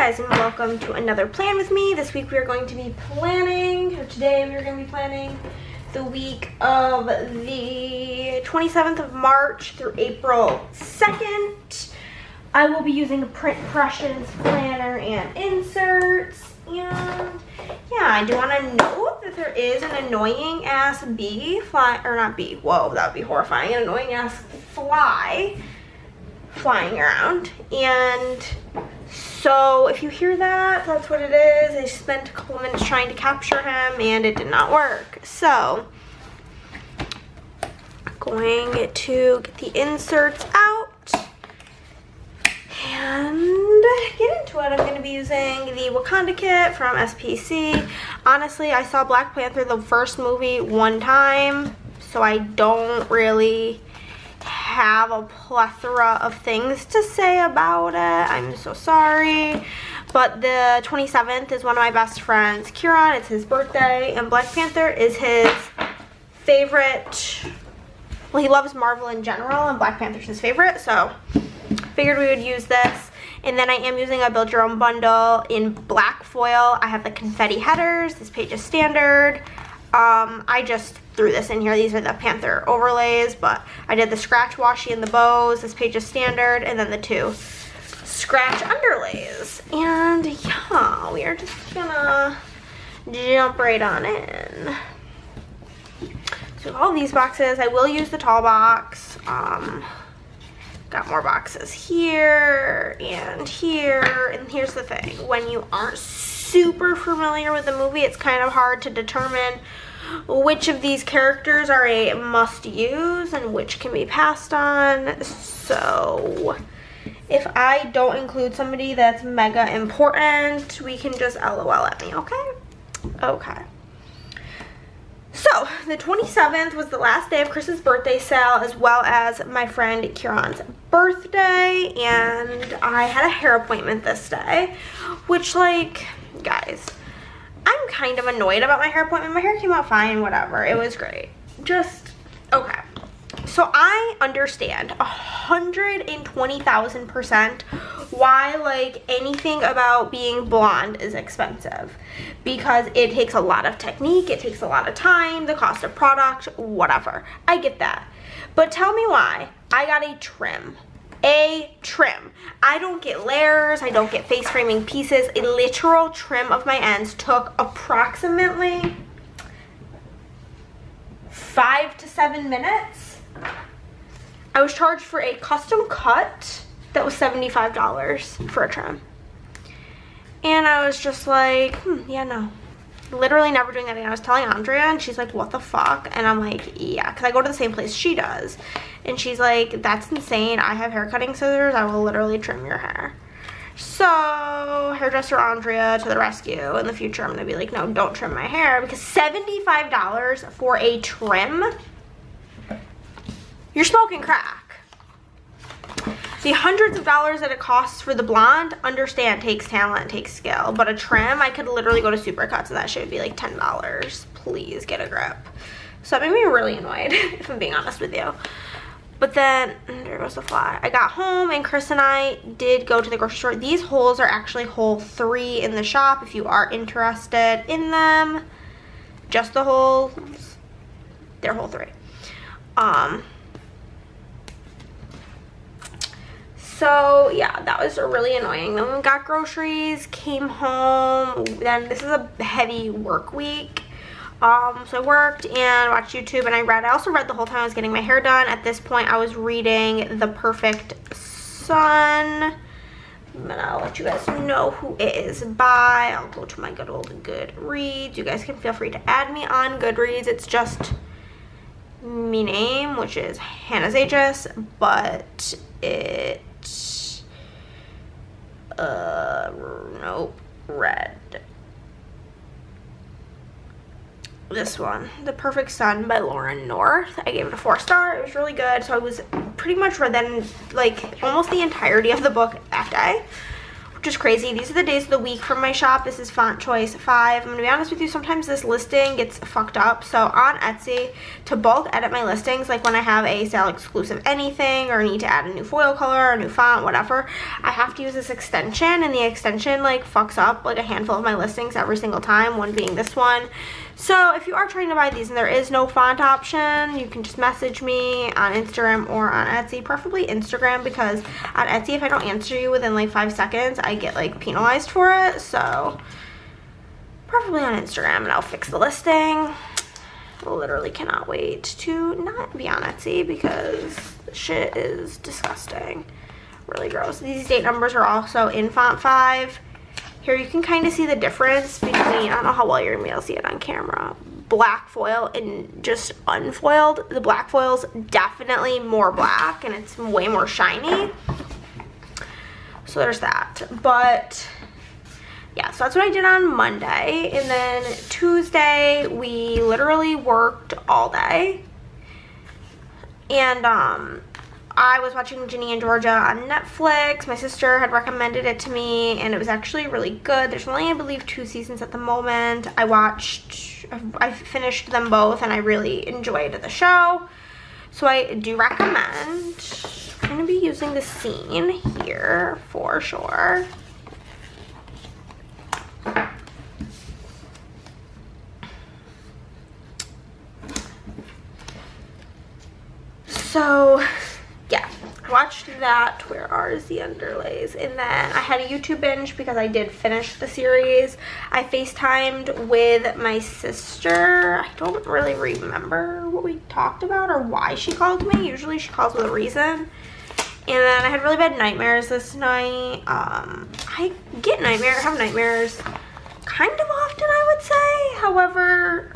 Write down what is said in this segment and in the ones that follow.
guys, and welcome to another plan with me. This week we are going to be planning, or today we are going to be planning the week of the 27th of March through April 2nd. I will be using a print brushes, planner, and inserts. And yeah, I do want to note that there is an annoying ass bee flying, or not bee, whoa, that would be horrifying, an annoying ass fly flying around. And so if you hear that, that's what it is. I spent a couple minutes trying to capture him and it did not work. So I'm going to get the inserts out and get into it. I'm going to be using the Wakanda kit from SPC. Honestly, I saw Black Panther, the first movie, one time, so I don't really have a plethora of things to say about it. I'm so sorry. But the 27th is one of my best friends, Kieran. It's his birthday, and Black Panther is his favorite. Well, he loves Marvel in general, and Black Panther's his favorite, so figured we would use this. And then I am using a Build Your Own bundle in black foil. I have the confetti headers. This page is standard. I just threw this in here. These are the Panther overlays, but I did the scratch washi and the bows. This page is standard, and then the two scratch underlays. And yeah, we are just gonna jump right on in. So all these boxes, I will use the tall box. Got more boxes here and here. And here's the thing, when you aren't super familiar with the movie, it's kind of hard to determine which of these characters are a must use and which can be passed on. So if I don't include somebody that's mega important, we can just LOL at me, okay? Okay. So the 27th was the last day of Chris's birthday sale, as well as my friend Kieran's birthday, and I had a hair appointment this day, which, like, guys, I'm kind of annoyed about my hair appointment. My hair came out fine, whatever. It was great. Just, okay. So I understand 120,000% why, like, anything about being blonde is expensive. Because it takes a lot of technique, it takes a lot of time, the cost of product, whatever. I get that. But tell me why I got a trim. A trim. I don't get layers, I don't get face framing pieces. A literal trim of my ends took approximately 5 to 7 minutes. I was charged for a custom cut that was $75 for a trim. And I was just like, yeah, no. Literally never doing that again. I was telling Andrea, and she's like, what the fuck? And I'm like, yeah, because I go to the same place she does. And she's like, that's insane. I have hair cutting scissors. I will literally trim your hair. So hairdresser Andrea to the rescue. In the future, I'm going to be like, no, don't trim my hair. Because $75 for a trim? You're smoking crack. The hundreds of dollars that it costs for the blonde, understand, takes talent, takes skill. But a trim, I could literally go to Supercuts and that shit would be like $10. Please get a grip. So that made me really annoyed, if I'm being honest with you. But then, there goes the fly. I got home and Chris and I did go to the grocery store. These holes are actually hole 3 in the shop if you are interested in them. Just the holes, they're hole 3. So yeah, that was really annoying. Then we got groceries, came home. Then this is a heavy work week. So I worked and watched YouTube, and I read. I also read the whole time I was getting my hair done. At this point, I was reading The Perfect Son. And I'll let you guys know who it is by. I'll go to my good old Goodreads. You guys can feel free to add me on Goodreads. It's just me name, which is Hannah's Aegis, but it nope, red. This one, The Perfect Son by Lauren North. I gave it a 4-star. It was really good. So I was pretty much read then, like, almost the entirety of the book that day. just crazy. These are the days of the week from my shop. This is font choice 5. I'm gonna be honest with you, sometimes this listing gets fucked up. So on Etsy, to bulk edit my listings, like when I have a sale exclusive anything or need to add a new foil color, a new font, whatever, I have to use this extension, and the extension like fucks up like a handful of my listings every single time, one being this one. So if you are trying to buy these and there is no font option, you can just message me on Instagram or on Etsy, preferably Instagram, because on Etsy, if I don't answer you within like 5 seconds, I get like penalized for it. So preferably on Instagram, and I'll fix the listing. Literally cannot wait to not be on Etsy because the shit is disgusting. Really gross. These date numbers are also in font 5. Here you can kind of see the difference between, I don't know how well you're going to be able to see it on camera, black foil and just unfoiled. The black foil's definitely more black and it's way more shiny. So there's that. But yeah, so that's what I did on Monday. And then Tuesday, we literally worked all day. And I was watching Ginny and Georgia on Netflix. My sister had recommended it to me, and it was actually really good. There's only, I believe, 2 seasons at the moment. I finished them both, and I really enjoyed the show. So I do recommend. I'm going to be using the scene here for sure. So yeah, watched that. Where are the underlays? And then I had a YouTube binge because I did finish the series. I FaceTimed with my sister. I don't really remember what we talked about or why she called me. Usually she calls with a reason. And then I had really bad nightmares this night. I have nightmares kind of often, I would say. However,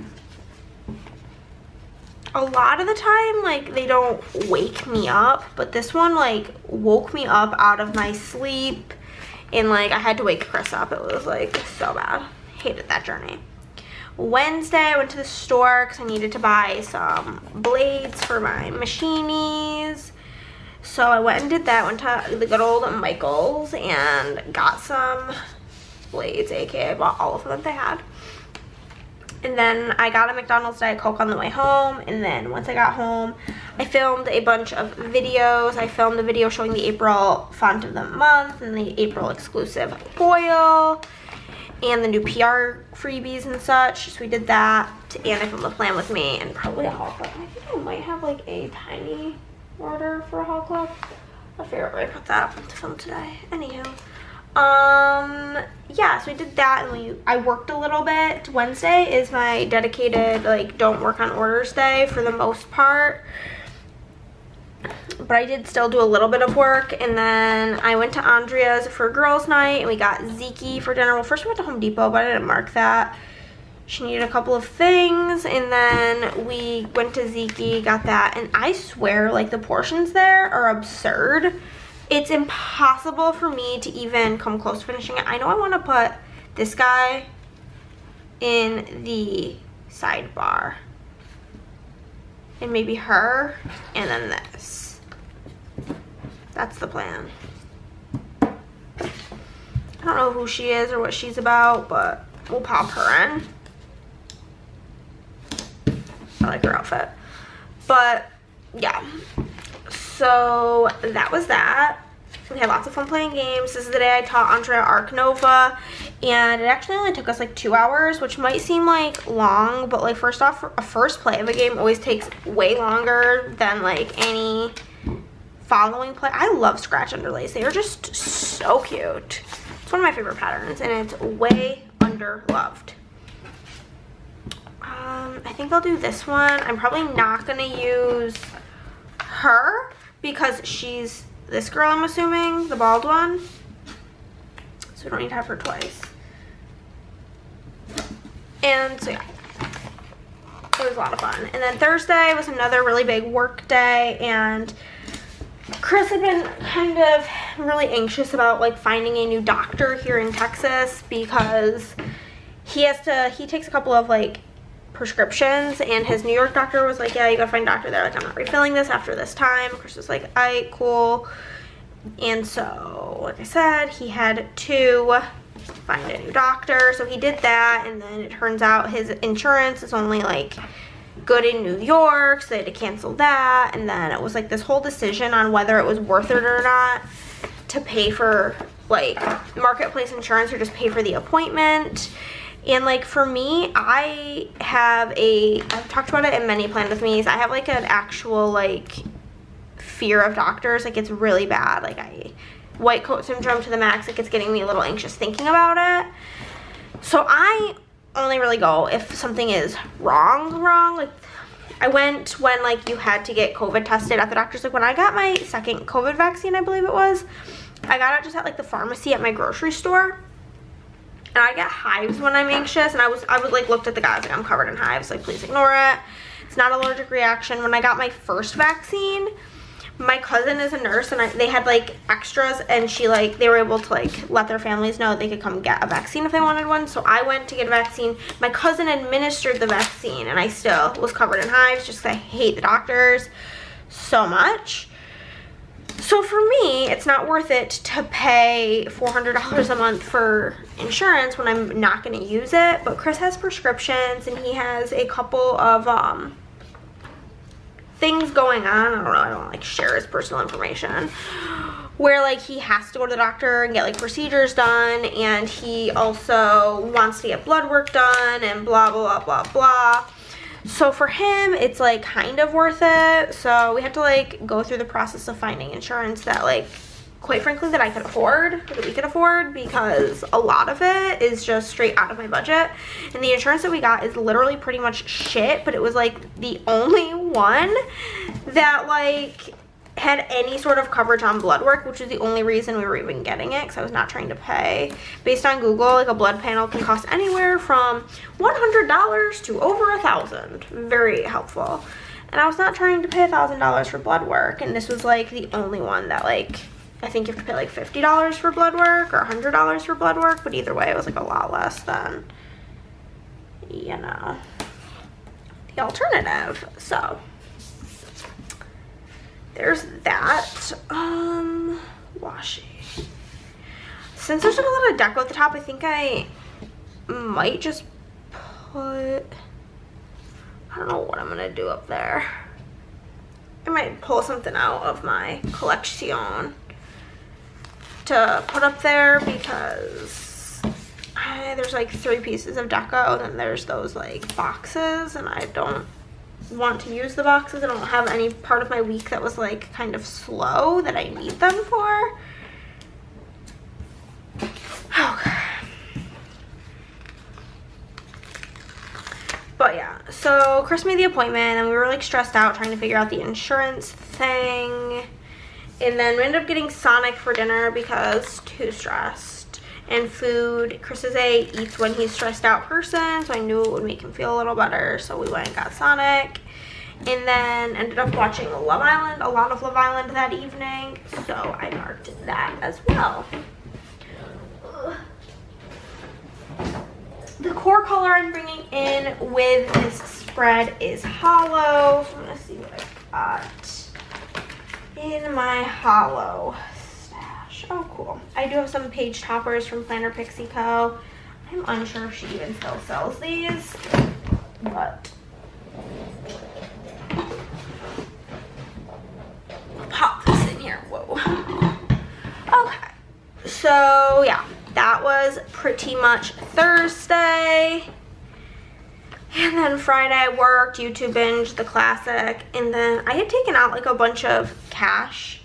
a lot of the time, like, they don't wake me up, but this one, like, woke me up out of my sleep, and, like, I had to wake Chris up. It was, like, so bad. Hated that journey. Wednesday, I went to the store because I needed to buy some blades for my machinis. So I went and did that. Went to the good old Michael's and got some blades, aka I bought all of them that they had. And then I got a McDonald's Diet Coke on the way home. And then once I got home, I filmed a bunch of videos. I filmed a video showing the April font of the month and the April exclusive foil and the new PR freebies and such. So we did that. And I filmed a plan with me and probably a haul club. I think I might have like a tiny order for a haul club. I'll figure out where I put that to film today. Anywho. Yeah, so we did that, and I worked a little bit. Wednesday is my dedicated, like, don't work on orders day for the most part. But I did still do a little bit of work, and then I went to Andrea's for girls' night, and we got Zeke for dinner. Well, first we went to Home Depot, but I didn't mark that. She needed a couple of things, and then we went to Zeke, got that, and I swear, like, the portions there are absurd. It's impossible for me to even come close to finishing it. I know I want to put this guy in the sidebar. And maybe her. And then this. That's the plan. I don't know who she is or what she's about, but we'll pop her in. I like her outfit. But, yeah. So that was that. We had lots of fun playing games. This is the day I taught Andrea Arc Nova, and it actually only took us like 2 hours, which might seem like long, but like first off, a first play of a game always takes way longer than like any following play. I love scratch underlays. They are just so cute. It's one of my favorite patterns, and it's way underloved. I think I'll do this one. I'm probably not gonna use her because she's this girl, I'm assuming, the bald one. So we don't need to have her twice. And so yeah, it was a lot of fun. And then Thursday was another really big work day, and Chris had been kind of really anxious about like finding a new doctor here in Texas because he takes a couple of like prescriptions, and his New York doctor was like, yeah, you gotta find a doctor there, like, I'm not refilling this after this time. Chris was like, alright, cool. And so, like I said, he had to find a new doctor. So he did that, and then it turns out his insurance is only like good in New York, so they had to cancel that. And then it was like this whole decision on whether it was worth it or not to pay for like marketplace insurance or just pay for the appointment. And like for me, I've talked about it in many Plan With Me's, I have like an actual like fear of doctors. Like it's really bad. Like white coat syndrome to the max. Like it's getting me a little anxious thinking about it. So I only really go if something is wrong. Like I went when like you had to get COVID tested at the doctor's. Like when I got my second COVID vaccine, I believe it was, I got it just at like the pharmacy at my grocery store. And I get hives when I'm anxious, and I was like looked at the guy, I was like, I'm covered in hives, like please ignore it. It's not an allergic reaction. When I got my first vaccine, my cousin is a nurse, and they had like extras, and they were able to like let their families know they could come get a vaccine if they wanted one. So I went to get a vaccine. My cousin administered the vaccine, and I still was covered in hives just because I hate the doctors so much. So for me, it's not worth it to pay $400 a month for insurance when I'm not going to use it. But Chris has prescriptions, and he has a couple of things going on. I don't know, I don't like share his personal information, where like he has to go to the doctor and get like procedures done, and he also wants to get blood work done and blah blah blah blah. So for him, it's like kind of worth it. So we have to like go through the process of finding insurance that like, quite frankly, that I could afford, that we could afford, because a lot of it is just straight out of my budget. And the insurance that we got is literally pretty much shit, but it was like the only one that like had any sort of coverage on blood work, which is the only reason we were even getting it, because I was not trying to pay. Based on Google, like a blood panel can cost anywhere from $100 to over $1,000. Very helpful. And I was not trying to pay $1,000 for blood work, and this was like the only one that like, I think you have to pay like $50 for blood work or $100 for blood work, but either way it was like a lot less than, you know, the alternative. So there's that. Washi. Since there's like a lot of deco at the top, I think I might just put, I don't know what I'm gonna do up there. I might pull something out of my collection to put up there, because there's like 3 pieces of deco, and then there's those like boxes, and I don't want to use the boxes. I don't have any part of my week that was like kind of slow that I need them for. Okay. But yeah, so Chris made the appointment, and we were like stressed out trying to figure out the insurance thing. And then we ended up getting Sonic for dinner because too stressed. And food, Chris is a eats when he's stressed out person, so I knew it would make him feel a little better, so we went and got Sonic. And then ended up watching Love Island, a lot of Love Island that evening, so I marked that as well. The core color I'm bringing in with this spread is Hollow. So I'm gonna see what I got in my Hollow stash. Oh, cool. I do have some page toppers from PlannerPixie.co. I'm unsure if she even still sells these, but pop this in here. Whoa. Okay. So yeah, that was pretty much Thursday. And then Friday I worked, YouTube binge, the classic, and then I had taken out like a bunch of cash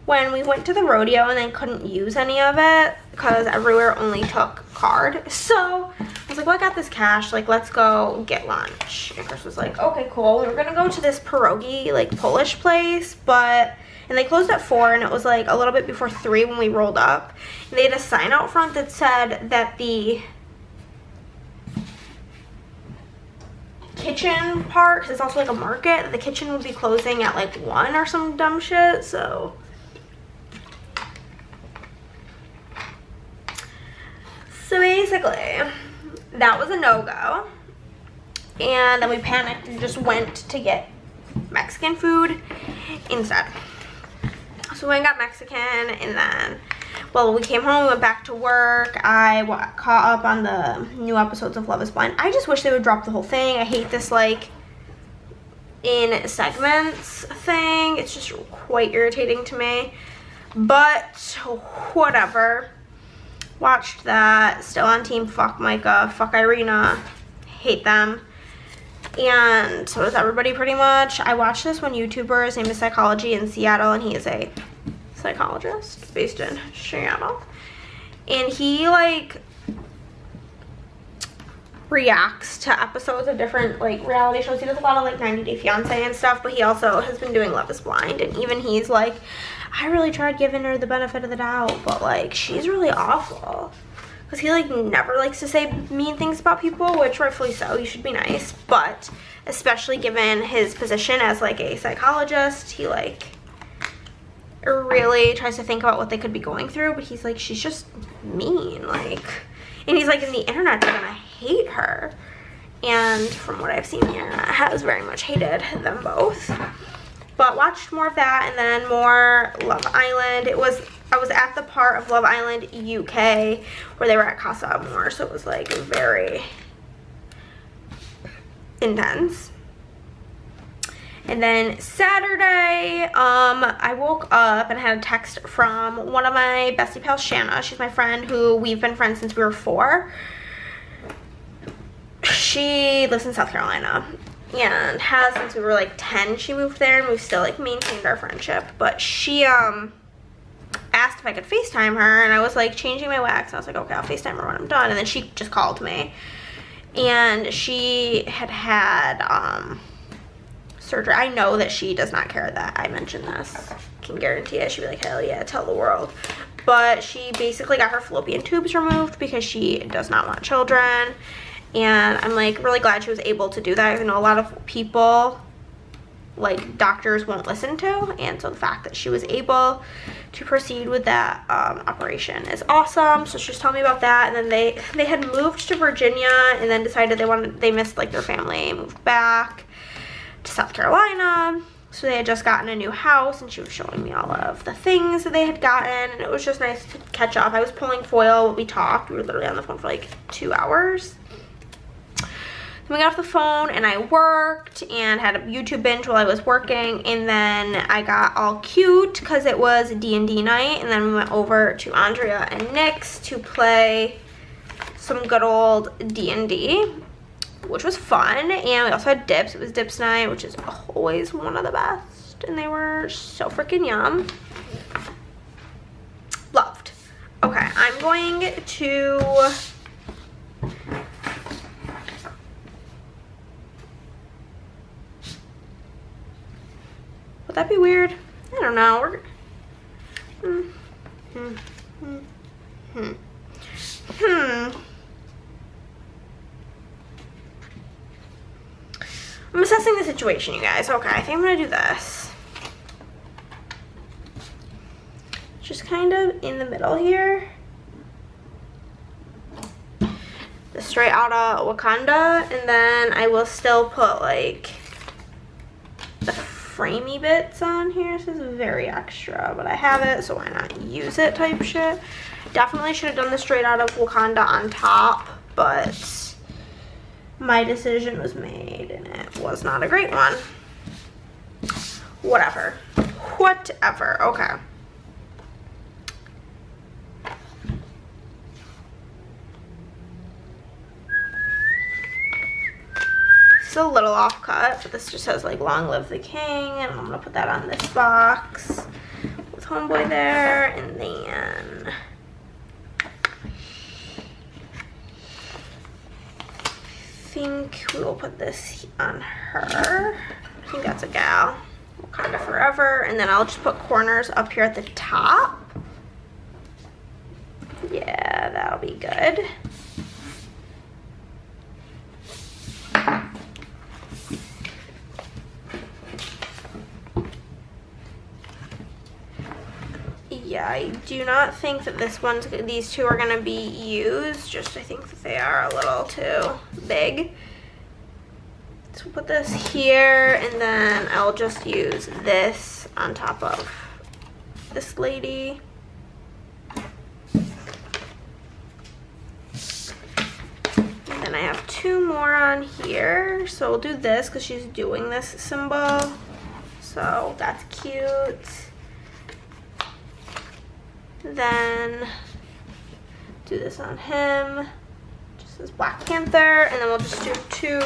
when we went to the rodeo, and then couldn't use any of it because everywhere only took card. So I was like, well, I got this cash, like let's go get lunch. And Chris was like, okay, cool. We were gonna go to this pierogi, like Polish place, and they closed at 4, and it was like a little bit before 3 when we rolled up. And they had a sign out front that said that the kitchen part, 'cause it's also like a market, that the kitchen would be closing at like 1 or some dumb shit. So basically that was a no-go, and then we panicked and just went to get Mexican food instead. So we went and got Mexican, and then, well, we came home, we went back to work. I caught up on the new episodes of Love is Blind. I just wish they would drop the whole thing. I hate this, like, in segments thing. It's just quite irritating to me. But, whatever. Watched that. Still on team fuck Micah, fuck Irina. Hate them. And so does everybody pretty much. I watched this one YouTuber, his name is Psychology in Seattle, and he is a psychologist based in Seattle. And he like reacts to episodes of different like reality shows. He does a lot of like 90 Day Fiance and stuff, but he also has been doing Love is Blind, and even he's like, I really tried giving her the benefit of the doubt, but like she's really awful. Because he like never likes to say mean things about people, which rightfully so, you should be nice, but especially given his position as like a psychologist, he like really tries to think about what they could be going through, but he's like, she's just mean, like, and he's like, and the internet's gonna hate her. And from what I've seen, the internet has very much hated them both. But watched more of that, and then more Love Island. I was at the part of Love Island UK where they were at Casa Amor, so it was like very intense. And then Saturday, I woke up and I had a text from one of my bestie pals, Shanna. She's my friend who we've been friends since we were 4. She lives in South Carolina and has since we were like 10. She moved there, and we've still like maintained our friendship. But she asked if I could FaceTime her, and I was like changing my wax. I was like, okay, I'll FaceTime her when I'm done. And then she just called me, and she had surgery. I know that she does not care that I mentioned this. Can guarantee it. She'd be like, hell yeah, tell the world. But she basically got her fallopian tubes removed because she does not want children. And I'm like really glad she was able to do that. I know a lot of people, like doctors, won't listen to, and so the fact that she was able to proceed with that operation is awesome. So she was telling me about that, and then they had moved to Virginia and then decided they missed like their family, moved back to South Carolina. So they had just gotten a new house, and she was showing me all of the things that they had gotten, and it was just nice to catch up. I was pulling foil, we talked, we were literally on the phone for like 2 hours. We got off the phone, and I worked and had a YouTube binge while I was working, and then I got all cute because it was D&D night, and then we went over to Andrea and Nick's to play some good old D&D, which was fun. And we also had dips. It was dips night, which is always one of the best, and they were so freaking yum. Loved. Okay, I'm going to would that be weird? I don't know. I'm assessing the situation, you guys. Okay, I think I'm gonna do this. Just kind of in the middle here. The straight out of Wakanda, and then I will still put like the framey bits on here. This is very extra, but I have it, so why not use it type shit. Definitely should have done the straight out of Wakanda on top, but my decision was made, and it was not a great one. Whatever. Okay. It's a little off cut, but this just says like long live the king, and I'm gonna put that on this box with homeboy there. And then I think we will put this on her. I think that's a gal. Wakanda forever. And then I'll just put corners up here at the top. Yeah, that'll be good. Yeah, I do not think that these two are gonna be used. Just I think that they are a little too big. So we'll put this here, and then I'll just use this on top of this lady. And then I have 2 more on here. So we'll do this because she's doing this symbol. So that's cute. Then do this on him. Just as Black Panther. And then we'll just do 2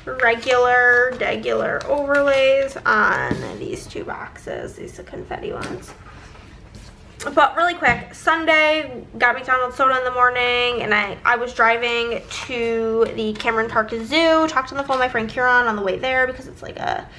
regular overlays on these 2 boxes. These are confetti ones. But really quick, Sunday, got McDonald's soda in the morning, and I was driving to the Cameron Park Zoo, talked on the phone with my friend Kieran on the way there because it's like a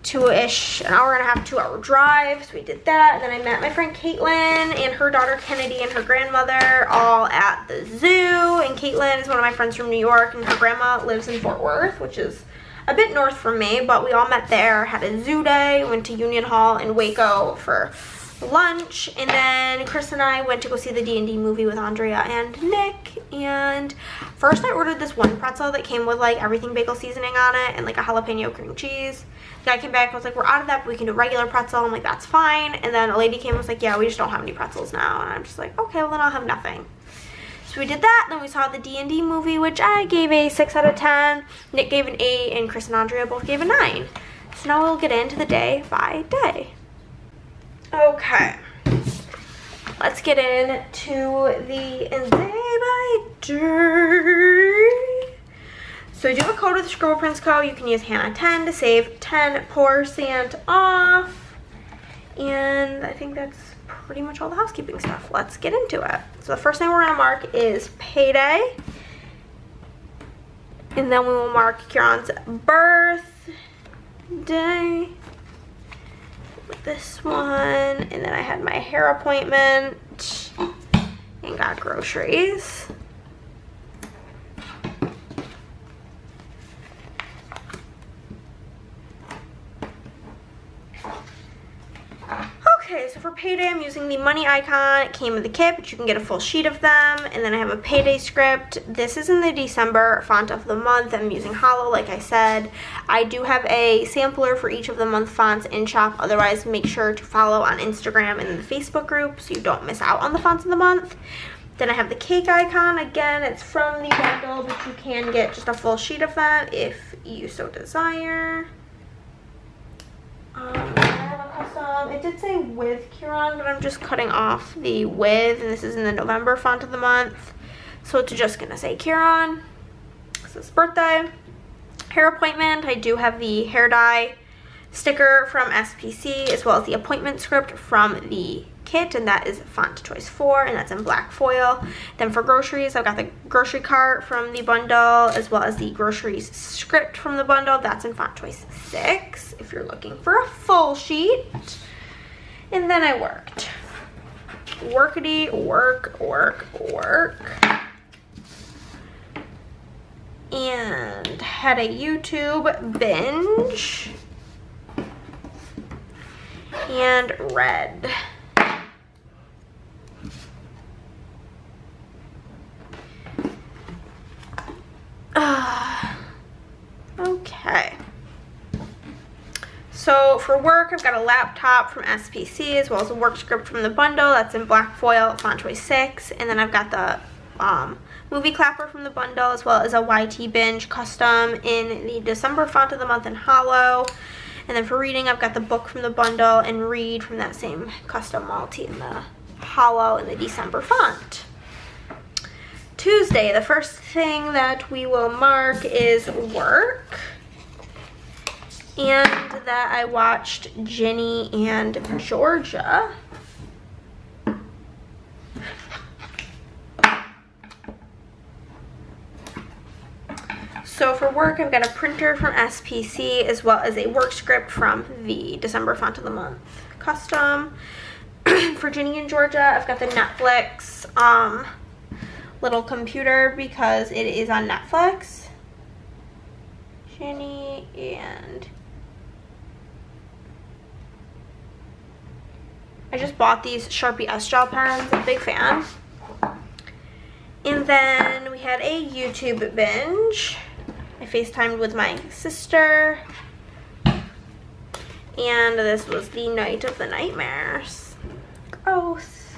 2-ish, an hour and a half, 2-hour drive. So we did that, and then I met my friend Caitlin and her daughter Kennedy and her grandmother all at the zoo. And Caitlin is one of my friends from New York, and her grandma lives in Fort Worth, which is a bit north from me, but we all met there, had a zoo day, went to Union Hall in Waco for lunch, and then Chris and I went to go see the D&D movie with Andrea and Nick. And first I ordered this one pretzel that came with like everything bagel seasoning on it and like a jalapeno cream cheese. The guy came back, I was like, we're out of that, but we can do regular pretzel. I'm like, that's fine. And then a lady came and was like, yeah, we just don't have any pretzels now. And I'm just like, okay, well then I'll have nothing. So we did that, then we saw the D&D movie, which I gave a 6 out of 10. Nick gave an 8, and Chris and Andrea both gave a 9. So now we'll get into the day by day. Okay, let's get into the day by day. So I do have a code with ScribblePrintsCo. You can use Hannah10 to save 10% off. And I think that's pretty much all the housekeeping stuff. Let's get into it. So the first thing we're gonna mark is payday. And then we will mark Kieran's birthday. This one, and then I had my hair appointment and got groceries. Okay, so for payday, I'm using the money icon. It came with the kit, but you can get a full sheet of them. And then I have a payday script. This is in the December font of the month. I'm using Hollow, like I said. I do have a sampler for each of the month fonts in shop. Otherwise, make sure to follow on Instagram and the Facebook group so you don't miss out on the fonts of the month. Then I have the cake icon. Again, it's from the bundle, but you can get just a full sheet of them if you so desire. It did say with Kieran, but I'm just cutting off the with, and this is in the November font of the month. So it's just gonna say Kieran. This is birthday. Hair appointment, I do have the hair dye sticker from SPC as well as the appointment script from the kit, and that is font choice 4, and that's in black foil. Then for groceries, I've got the grocery cart from the bundle as well as the groceries script from the bundle. That's in font choice 6 if you're looking for a full sheet. And then I worked. Workity, work. And had a YouTube binge. And read. Okay. So for work, I've got a laptop from SPC as well as a work script from the bundle. That's in black foil, font choice 6. And then I've got the movie clapper from the bundle as well as a YT binge custom in the December font of the month in Hollow. And then for reading, I've got the book from the bundle and read from that same custom multi in the Hollow in the December font. Tuesday, the first thing that we will mark is work. And that I watched Ginny and Georgia. So for work, I've got a printer from SPC as well as a work script from the December font of the month custom. For Ginny and Georgia, I've got the Netflix little computer because it is on Netflix. Ginny and... I just bought these Sharpie S Gel pens. I'm a big fan. And then we had a YouTube binge. I FaceTimed with my sister. And this was the Night of the Nightmares. Gross.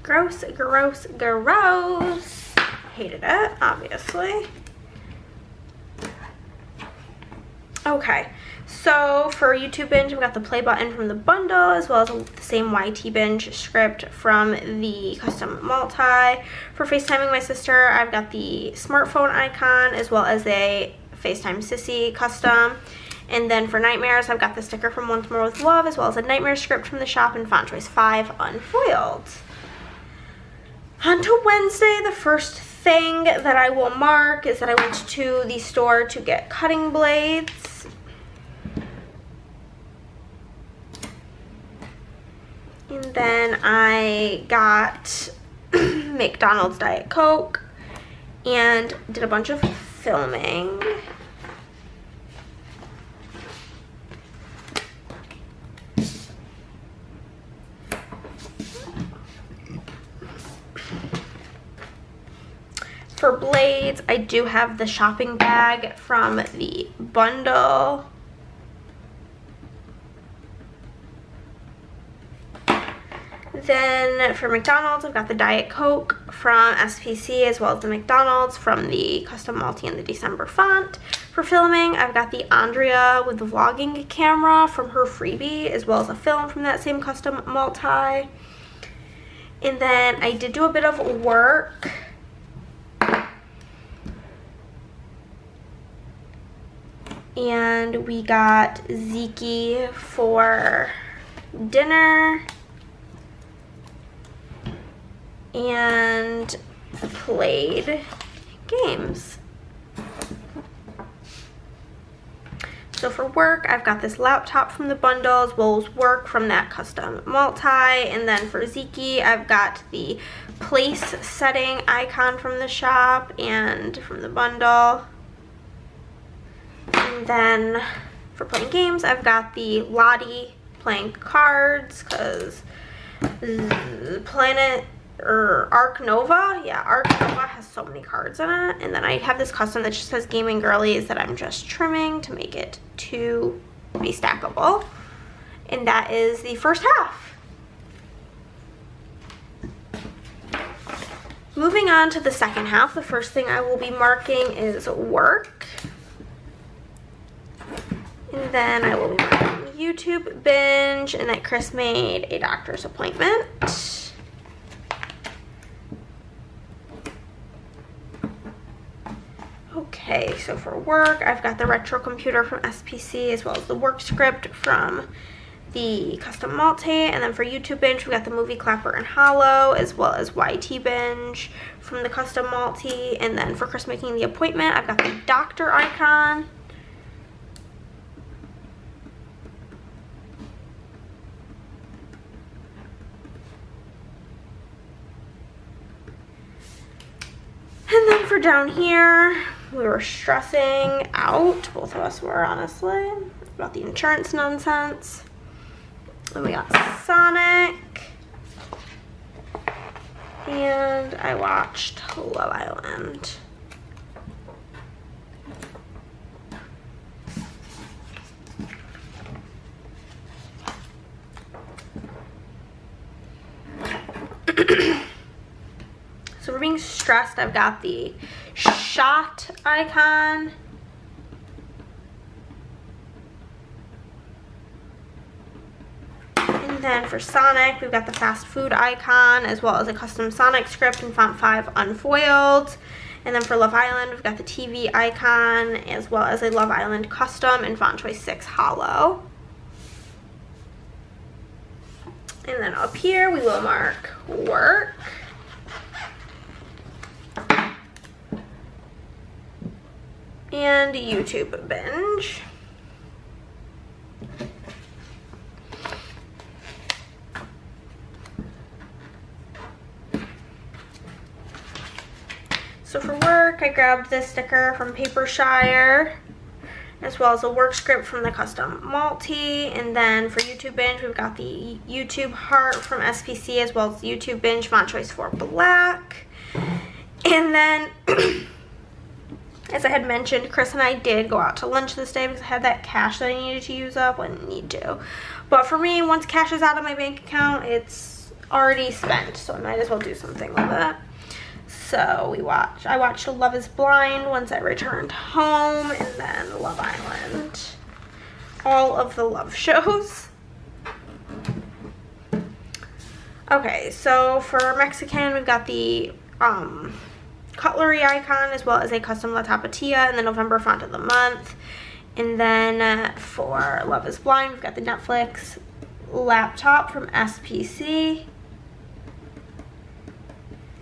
Gross, gross, gross. Hated it, obviously. Okay, so for YouTube binge, I've got the play button from the bundle, as well as the same YT binge script from the custom multi. For FaceTiming my sister, I've got the smartphone icon, as well as a FaceTime Sissy custom. And then for Nightmares, I've got the sticker from Once More With Love, as well as a Nightmare script from the shop in font choice 5 unfoiled. On to Wednesday, the first thing that I will mark is that I went to the store to get cutting blades. And then I got McDonald's Diet Coke and did a bunch of filming. For blades, I do have the shopping bag from the bundle. Then for McDonald's, I've got the Diet Coke from SPC, as well as the McDonald's from the custom multi in the December font. For filming, I've got the Andrea with the vlogging camera from her freebie, as well as a film from that same custom multi. And then I did do a bit of work. And we got Zeke for dinner and played games. So for work, I've got this laptop from the bundle, as well as work from that custom multi. And then for Zeke, I've got the place setting icon from the shop and from the bundle. And then for playing games, I've got the Lottie playing cards, because Arc Nova, yeah, Arc Nova has so many cards in it. And then I have this custom that just says Gaming Girlies that I'm just trimming to make it to be stackable. And that is the first half. Moving on to the second half, the first thing I will be marking is work. And then I will be marking YouTube binge, and that Chris made a doctor's appointment. Okay, so for work, I've got the retro computer from SPC, as well as the work script from the custom multi. And then for YouTube binge, we've got the movie Clapper and Hollow, as well as YT binge from the custom multi. And then for Chris making the appointment, I've got the doctor icon. And then for down here, we were stressing out, both of us were, honestly, about the insurance nonsense. Then we got Sonic. And I watched Love Island. So for being stressed, I've got the shot icon. And then for Sonic, we've got the fast food icon, as well as a custom Sonic script in font 5 unfoiled. And then for Love Island, we've got the TV icon, as well as a Love Island custom in font choice 6 hollow. And then up here, we will mark work. And YouTube binge. So for work, I grabbed this sticker from Papershire, as well as a work script from the custom multi. And then for YouTube binge, we've got the YouTube heart from SPC, as well as YouTube binge font choice 4 black. And then As I had mentioned, Chris and I did go out to lunch this day because I had that cash that I needed to use up. I didn't need to. But for me, once cash is out of my bank account, it's already spent. So I might as well do something with it. So I watched Love is Blind once I returned home, and then Love Island. All of the love shows. Okay, so for Mexican, we've got the cutlery icon as well as a custom La Tapatia and the November font of the month. And then for Love is Blind, we've got the Netflix laptop from SPC.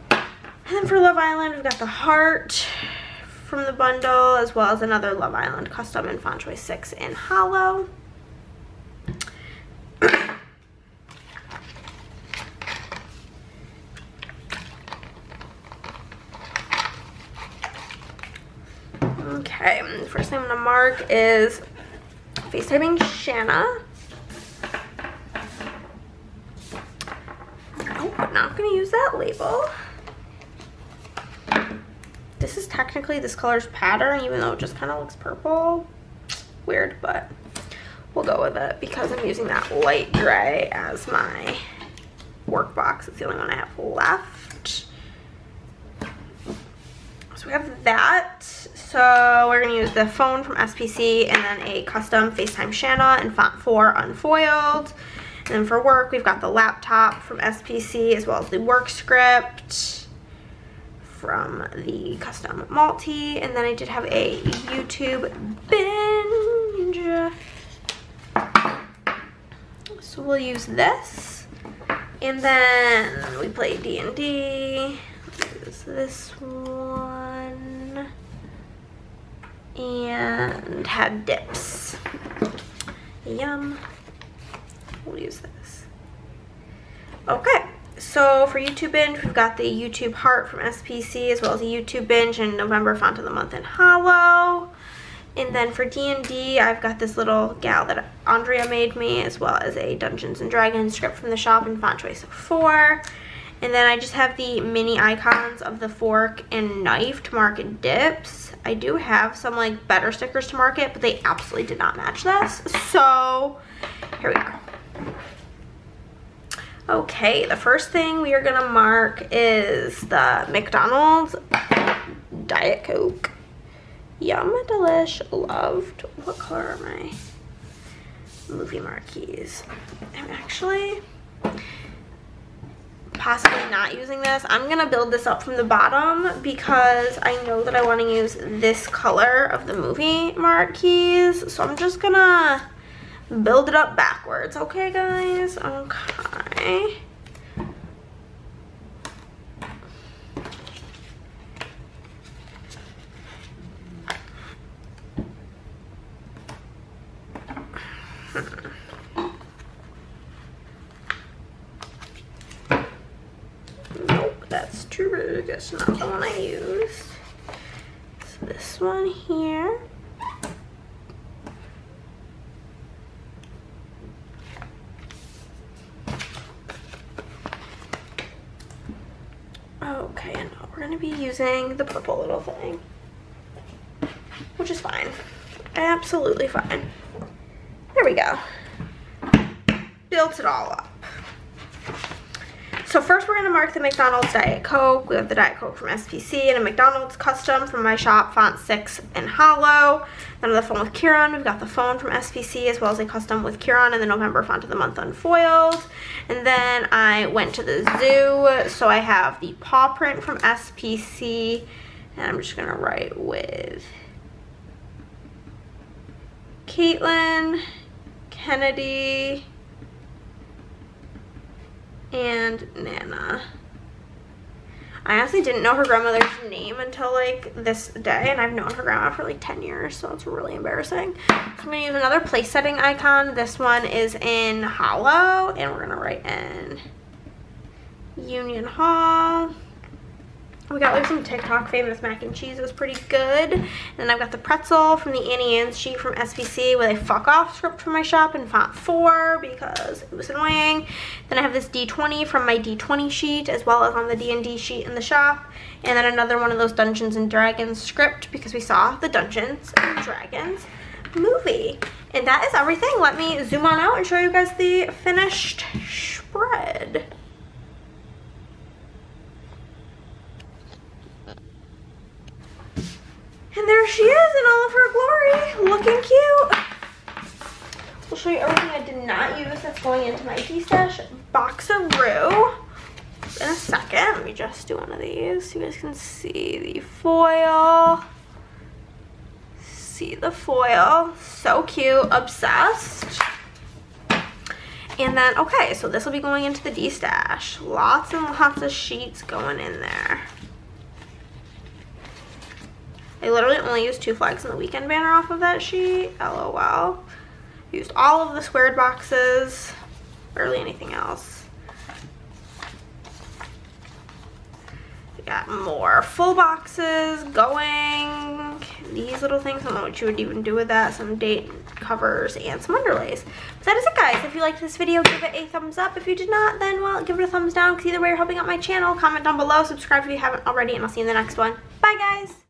And then for Love Island, we've got the heart from the bundle, as well as another Love Island custom in font choice 6 in hollow. Okay, the first thing I'm gonna mark is FaceTiming Shanna. Oh, I'm not gonna use that label. This is technically this color's pattern, even though it just kind of looks purple. Weird, but we'll go with it because I'm using that light gray as my work box. It's the only one I have left. So we have that. So we're gonna use the phone from SPC and then a custom FaceTime Shanna in font 4 unfoiled. And then for work, we've got the laptop from SPC as well as the work script from the custom multi. And then I did have a YouTube binge. So we'll use this. And then we played D&D. Use this one. And had dips. Yum. We'll use this. Okay. So for YouTube binge, we've got the YouTube heart from SPC as well as a YouTube binge and November font of the month in hollow. And then for D&D, I've got this little gal that Andrea made me as well as a Dungeons & Dragons script from the shop in font choice 4. And then I just have the mini icons of the fork and knife to mark dips. I do have some like better stickers to mark it, but they absolutely did not match this. So here we go. Okay, the first thing we are gonna mark is the McDonald's Diet Coke. Yum, delish, loved. What color are my movie marquees? I'm actually possibly not using this. I'm gonna build this up from the bottom because I know that I want to use this color of the movie marquees. So I'm just gonna build it up backwards. Okay, guys? Okay. Nope, that's too big. That's not the one I used. It's this one here. Okay, and we're gonna be using the purple little thing, which is fine. Absolutely fine. There we go. Built it all up. So first we're gonna mark the McDonald's Diet Coke. We have the Diet Coke from SPC and a McDonald's custom from my shop, font 6 and hollow. Then on the phone with Kieran, we've got the phone from SPC as well as a custom with Kieran and the November font of the month unfoiled. And then I went to the zoo, so I have the paw print from SPC, and I'm just gonna write with Caitlin, Kennedy, and Nana. I honestly didn't know her grandmother's name until like this day, and I've known her grandma for like 10 years, so it's really embarrassing. So I'm gonna use another place setting icon. This one is in hollow, and we're gonna write in Union Hall. We got like some TikTok famous mac and cheese. It was pretty good. And then I've got the pretzel from the Annie Ann's sheet from SPC with a fuck off script from my shop in font 4 because it was annoying. Then I have this D20 from my D20 sheet as well as on the D&D sheet in the shop. And then another one of those Dungeons and Dragons script because we saw the Dungeons and Dragons movie. And that is everything. Let me zoom on out and show you guys the finished spread. And there she is in all of her glory, looking cute. We'll show you everything I did not use that's going into my D-Stash boxaroo in a second. Let me just do one of these so you guys can see the foil. See the foil, so cute, obsessed. And then, okay, so this will be going into the D-Stash. Lots and lots of sheets going in there. I literally only used 2 flags in the weekend banner off of that sheet. LOL. Used all of the squared boxes. Barely anything else. We got more full boxes going. These little things, I don't know what you would even do with that. Some date covers and some underlays. But that is it, guys. If you liked this video, give it a thumbs up. If you did not, then, well, give it a thumbs down because either way you're helping out my channel. Comment down below. Subscribe if you haven't already, and I'll see you in the next one. Bye, guys.